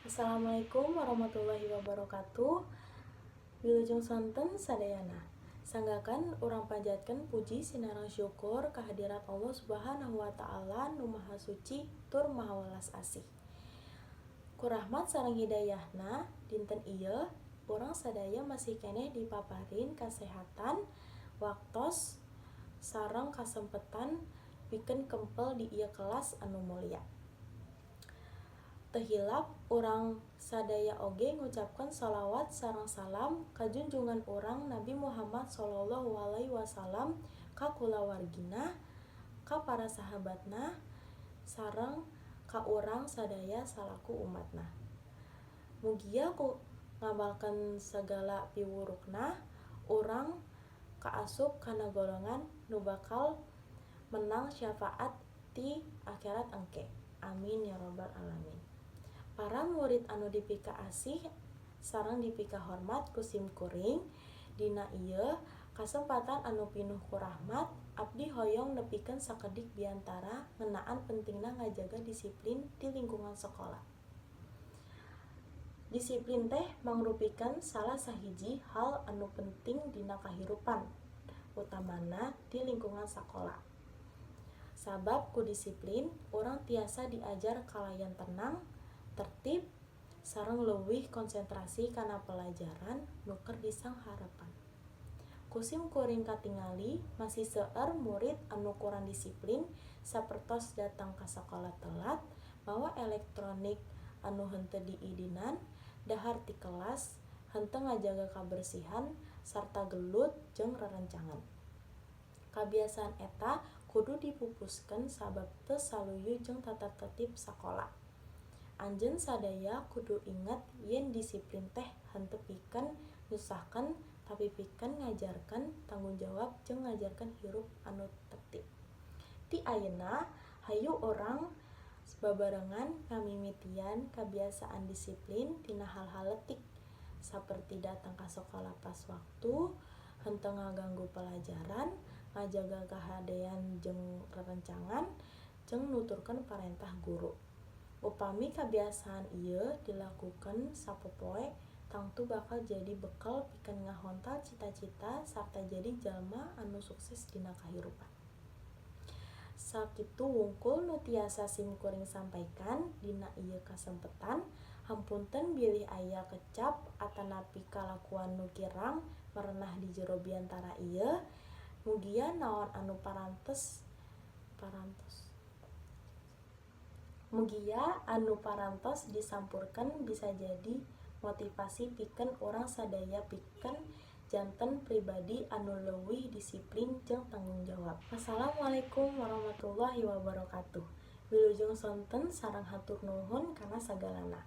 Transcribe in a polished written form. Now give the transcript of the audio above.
Assalamualaikum warahmatullahi wabarakatuh. Wilujeng sonten sadayana. Sanggakan urang panjatkeun puji sinareng syukur kehadirat Allah Subhanahu wa taala nu maha suci tur maha welas asih. Ku rahmat sareng hidayahna dinten ieu urang sadaya masih keneh dipaparin kasehatan, waktos sareng kasempetan pikeun kempel di ieu kelas anu mulia. Teu hilap urang sadaya oge ngucapkeun shalawat sareng salam ka junjungan urang Nabi Muhammad sallallahu alaihi wasallam, ka kulawargina, ka para sahabatna, sareng ka urang sadaya salaku umatna. Mugia ku ngamalkeun sagala piwurukna urang kaasup kana golongan nu bakal menang syafaat ti akhirat engke. Amin ya rabbal alamin. Para murid anu dipika asih sareng dipika hormat ku simkuring, dina ieu kasempatan anu pinuh ku rahmat, abdi hoyong nepikeun sakedik biantara ngeunaan pentingna ngajaga disiplin di lingkungan sekolah. Disiplin teh mangrupikeun salah sahiji hal anu penting dina kahirupan, utamana di lingkungan sakola. Sabab ku disiplin urang tiasa diajar kalayan tenang, tertib, sareng leuwih konsentrasi kana pelajaran nu keur disangharepan. Ku simkuring katingali masih seueur murid anu kurang disiplin sapertos datang ka sakola telat, mawa elektronik anu henteu diidinan, dahar ti kelas, henteu ngajaga kabersihan, sarta gelut jeung rerencangan. Kabiasaan eta kudu dipupuskeun sabab teu saluyu jeung tata tertib sakola. Anjeun sadaya kudu inget yen disiplin teh henteu pikeun nyusahkeun, tapi pikeun ngajarkeun tanggung jawab jeung ngajarkeun hirup anu tertib. Ti ayeuna hayu urang babarengan ngamimitian kabiasaan disiplin tina hal-hal leutik saperti datang ka sekolah pas waktu, henteu ngaganggu pelajaran, ngajaga kahadean jeung rerencangan, jeung nuturkeun parentah guru. Upami kabiasaan ieu dilakukeun sapopoe, tangtu bakal jadi bekal pikeun ngahontal cita-cita sarta jadi jalma anu sukses dina kahirupan. Sakitu wungkul nu tiasa simkuring sampaikan dina ieu kasempetan. Hampunten bilih aya kecap atanapi kalakuan nu kirang merenah di jero biantara ieu. Mugia naon anu parantos disampurkeun bisa jadi motivasi pikeun urang sadaya pikeun janten pribadi anu leuwih disiplin jeung tanggung jawab. Wassalamualaikum warahmatullahi wabarakatuh. Wilujeng sonten sareng hatur nuhun kana sagalana.